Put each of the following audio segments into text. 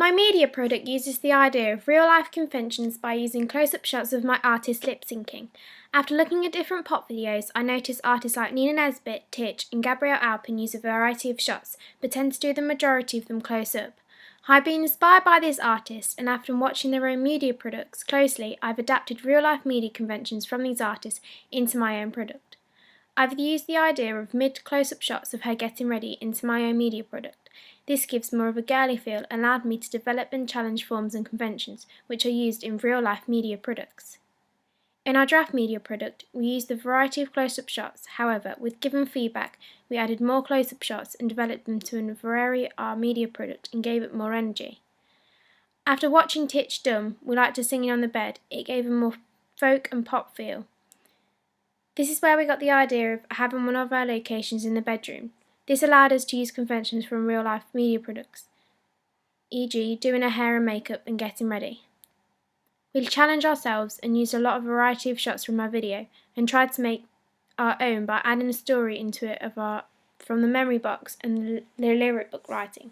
My media product uses the idea of real-life conventions by using close-up shots of my artist lip-syncing. After looking at different pop videos, I noticed artists like Nina Nesbitt, Titch and Gabrielle Alpin use a variety of shots, but tend to do the majority of them close-up. I've been inspired by these artists, and after watching their own media products closely, I've adapted real-life media conventions from these artists into my own product. I've used the idea of mid-close-up shots of her getting ready into my own media product. This gives more of a girly feel and allowed me to develop and challenge forms and conventions which are used in real-life media products. In our draft media product, we used a variety of close-up shots. However, with given feedback, we added more close-up shots and developed them to vary our media product and gave it more energy. After watching Titch Dumb, We Like to Singing on the Bed, it gave a more folk and pop feel. This is where we got the idea of having one of our locations in the bedroom. This allowed us to use conventions from real-life media products, e.g. doing her hair and makeup and getting ready. We challenged ourselves and used a lot of variety of shots from our video and tried to make our own by adding a story into it from the memory box and the lyric book writing.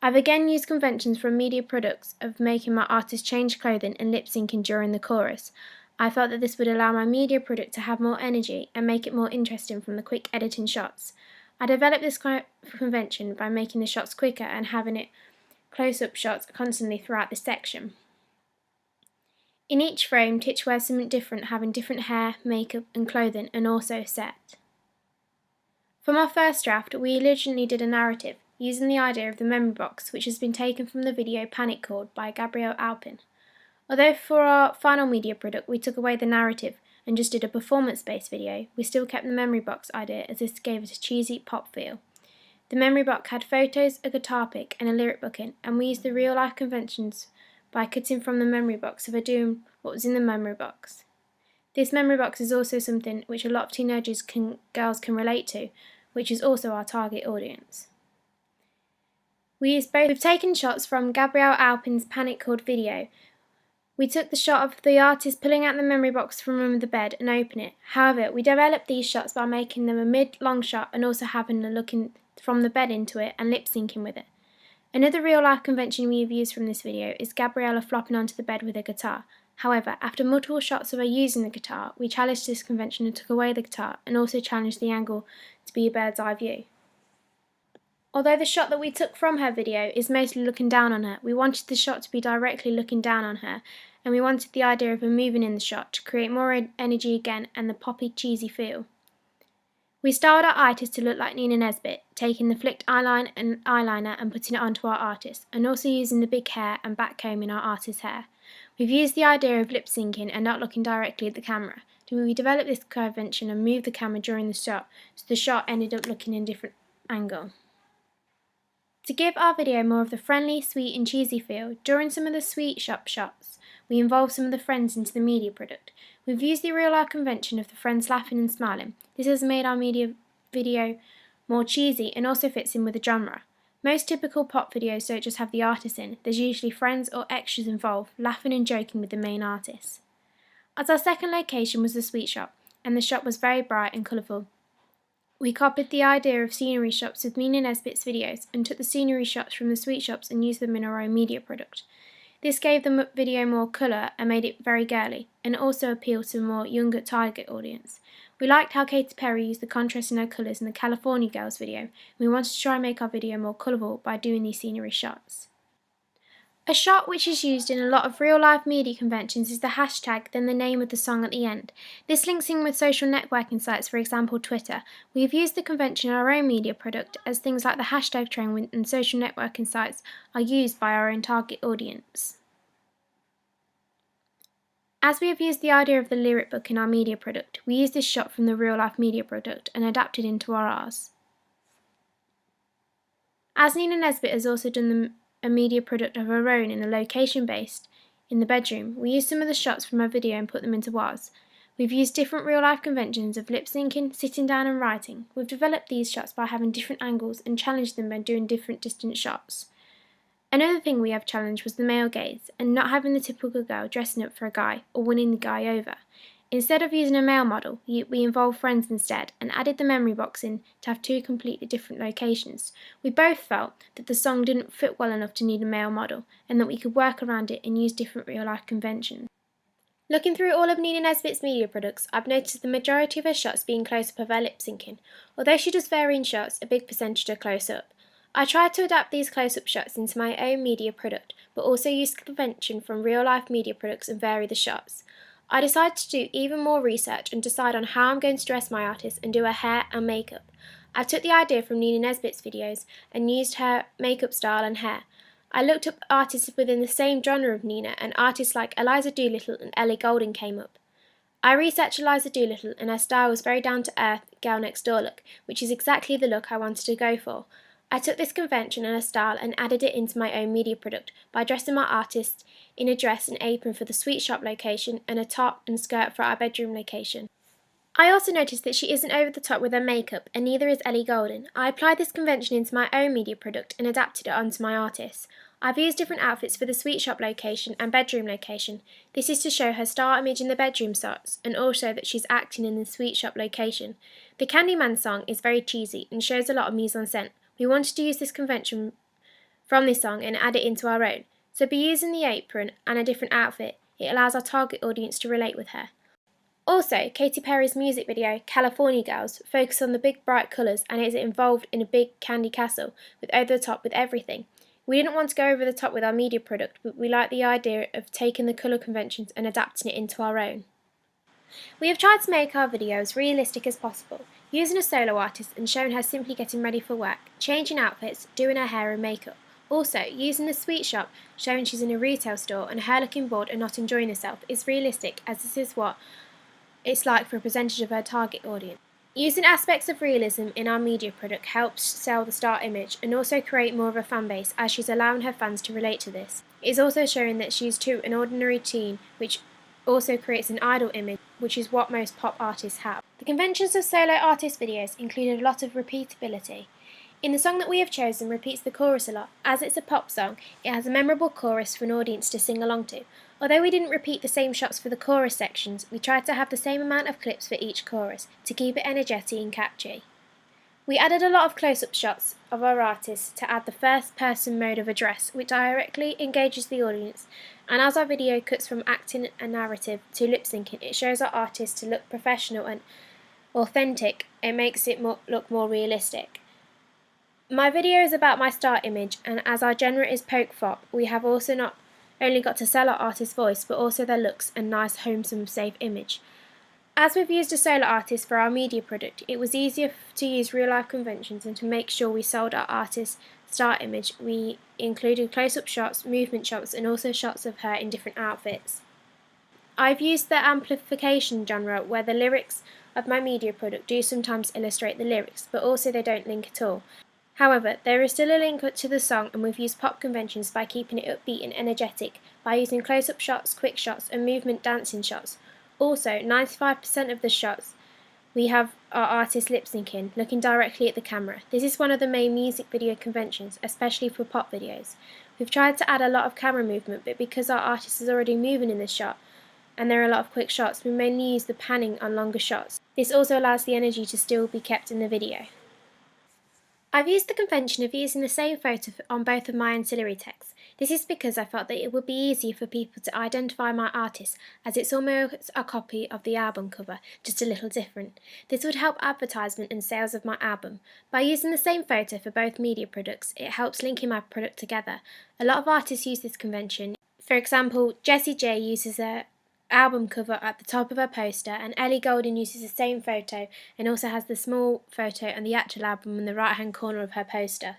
I've again used conventions from media products of making my artist change clothing and lip-syncing during the chorus. I felt that this would allow my media product to have more energy and make it more interesting from the quick editing shots. I developed this convention by making the shots quicker and having it close-up shots constantly throughout the section. In each frame, Titch wears something different, having different hair, makeup and clothing, and also set. From our first draft, we originally did a narrative, using the idea of the memory box, which has been taken from the video Panic Chord by Gabrielle Alpin. Although for our final media product we took away the narrative and just did a performance-based video, we still kept the memory box idea as this gave it a cheesy pop feel. The memory box had photos, a guitar pick and a lyric book in, and we used the real-life conventions by cutting from the memory box of her doing what was in the memory box. This memory box is also something which a lot of teenagers girls can relate to, which is also our target audience. We've taken shots from Gabrielle Alpin's Panic Chord video. We took the shot of the artist pulling out the memory box from under the bed and opening it. However, we developed these shots by making them a mid-long shot and also having a looking from the bed into it and lip-syncing with it. Another real-life convention we have used from this video is Gabriella flopping onto the bed with a guitar. However, after multiple shots of her using the guitar, we challenged this convention and took away the guitar and also challenged the angle to be a bird's eye view. Although the shot that we took from her video is mostly looking down on her, we wanted the shot to be directly looking down on her, and we wanted the idea of her moving in the shot to create more energy again and the poppy, cheesy feel. We styled our artist to look like Nina Nesbitt, taking the flicked eyeliner and putting it onto our artist, and also using the big hair and back comb in our artist's hair. We've used the idea of lip-syncing and not looking directly at the camera. We developed this convention and moved the camera during the shot, so the shot ended up looking in a different angle. To give our video more of the friendly, sweet and cheesy feel, during some of the sweet shop shots, we involved some of the friends into the media product. We've used the real-life convention of the friends laughing and smiling. This has made our media video more cheesy and also fits in with the genre. Most typical pop videos don't just have the artist in, there's usually friends or extras involved, laughing and joking with the main artist. As our second location was the sweet shop, and the shop was very bright and colourful. We copied the idea of scenery shops with Nina Nesbitt's videos and took the scenery shots from the sweet shops and used them in our own media product. This gave the video more colour and made it very girly, and also appealed to a more younger target audience. We liked how Katy Perry used the contrast in her colours in the California Girls video, and we wanted to try and make our video more colourful by doing these scenery shots. A shot which is used in a lot of real-life media conventions is the hashtag, then the name of the song at the end. This links in with social networking sites, for example Twitter. We have used the convention in our own media product, as things like the hashtag trend and social networking sites are used by our own target audience. As we have used the idea of the lyric book in our media product, we used this shot from the real-life media product and adapted into ours. As Nina Nesbitt has also done a media product of her own in a location based in the bedroom, we used some of the shots from her video and put them into ours. We've used different real-life conventions of lip-syncing, sitting down and writing. We've developed these shots by having different angles and challenged them by doing different distance shots. Another thing we have challenged was the male gaze, and not having the typical girl dressing up for a guy or winning the guy over. Instead of using a male model, we involved friends instead and added the memory box in to have two completely different locations. We both felt that the song didn't fit well enough to need a male model and that we could work around it and use different real-life conventions. Looking through all of Nina Nesbitt's media products, I've noticed the majority of her shots being close-up of her lip-syncing. Although she does vary in shots, a big percentage are close-up. I tried to adapt these close-up shots into my own media product, but also use convention from real-life media products and vary the shots. I decided to do even more research and decide on how I'm going to dress my artist and do her hair and makeup. I took the idea from Nina Nesbitt's videos and used her makeup style and hair. I looked up artists within the same genre of Nina, and artists like Eliza Doolittle and Ellie Goulding came up. I researched Eliza Doolittle, and her style was very down-to-earth, girl next door look, which is exactly the look I wanted to go for. I took this convention and her style and added it into my own media product by dressing my artist in a dress and apron for the sweet shop location and a top and skirt for our bedroom location. I also noticed that she isn't over the top with her makeup, and neither is Ellie Goulding. I applied this convention into my own media product and adapted it onto my artist. I've used different outfits for the sweet shop location and bedroom location. This is to show her star image in the bedroom shots and also that she's acting in the sweet shop location. The Candyman song is very cheesy and shows a lot of mise-en-scène. We wanted to use this convention from this song and add it into our own. So by using the apron and a different outfit, it allows our target audience to relate with her. Also, Katy Perry's music video, California Girls, focuses on the big bright colours and is involved in a big candy castle with over the top with everything. We didn't want to go over the top with our media product, but we liked the idea of taking the colour conventions and adapting it into our own. We have tried to make our video as realistic as possible, using a solo artist and showing her simply getting ready for work, changing outfits, doing her hair and makeup. Also, using the sweet shop, showing she's in a retail store and her looking bored and not enjoying herself is realistic, as this is what it's like for a percentage of her target audience. Using aspects of realism in our media product helps sell the star image and also create more of a fan base, as she's allowing her fans to relate to this. It is also showing that she's too an ordinary teen, which also creates an idol image, which is what most pop artists have. The conventions of solo artist videos included a lot of repeatability. In the song that we have chosen repeats the chorus a lot. As it's a pop song, it has a memorable chorus for an audience to sing along to. Although we didn't repeat the same shots for the chorus sections, we tried to have the same amount of clips for each chorus to keep it energetic and catchy. We added a lot of close-up shots of our artists to add the first-person mode of address, which directly engages the audience, and as our video cuts from acting and narrative to lip-syncing, it shows our artists to look professional and authentic. It makes it look more realistic. My video is about my star image, and as our genre is poke fop, we have also not only got to sell our artist's voice, but also their looks and nice, wholesome, safe image. As we've used a solo artist for our media product, it was easier to use real-life conventions and to make sure we sold our artist's star image. We included close-up shots, movement shots, and also shots of her in different outfits. I've used the amplification genre, where the lyrics of my media product do sometimes illustrate the lyrics, but also they don't link at all. However, there is still a link to the song, and we've used pop conventions by keeping it upbeat and energetic, by using close-up shots, quick shots, and movement dancing shots. Also, 95% of the shots we have our artist lip-syncing, looking directly at the camera. This is one of the main music video conventions, especially for pop videos. We've tried to add a lot of camera movement, but because our artist is already moving in the shot, and there are a lot of quick shots, we mainly use the panning on longer shots. This also allows the energy to still be kept in the video. I've used the convention of using the same photo on both of my ancillary texts. This is because I felt that it would be easier for people to identify my artist, as it's almost a copy of the album cover, just a little different. This would help advertisement and sales of my album. By using the same photo for both media products, it helps linking my product together. A lot of artists use this convention. For example, Jessie J uses a album cover at the top of her poster, and Ellie Goulding uses the same photo and also has the small photo and the actual album in the right hand corner of her poster.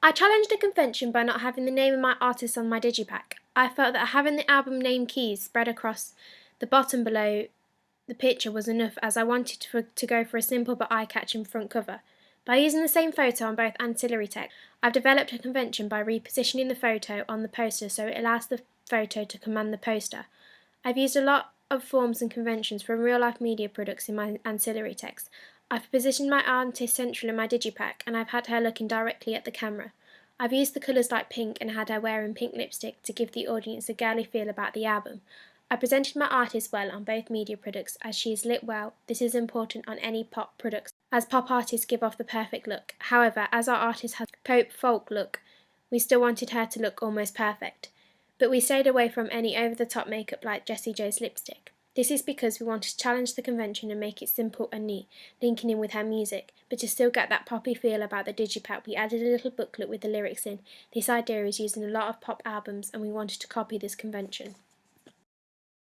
I challenged the convention by not having the name of my artist on my digipack. I felt that having the album name keys spread across the bottom below the picture was enough, as I wanted to go for a simple but eye-catching front cover. By using the same photo on both ancillary text, I've developed a convention by repositioning the photo on the poster so it allows the photo to command the poster. I've used a lot of forms and conventions from real-life media products in my ancillary text. I've positioned my artist central in my digipack, and I've had her looking directly at the camera. I've used the colours like pink and had her wearing pink lipstick to give the audience a girly feel about the album. I presented my artist well on both media products as she is lit well. This is important on any pop products as pop artists give off the perfect look. However, as our artist has a pop folk look, we still wanted her to look almost perfect. But we stayed away from any over-the-top makeup like Jessie Jo's lipstick. This is because we wanted to challenge the convention and make it simple and neat, linking in with her music, but to still get that poppy feel about the digipack, we added a little booklet with the lyrics in. This idea is used in a lot of pop albums and we wanted to copy this convention.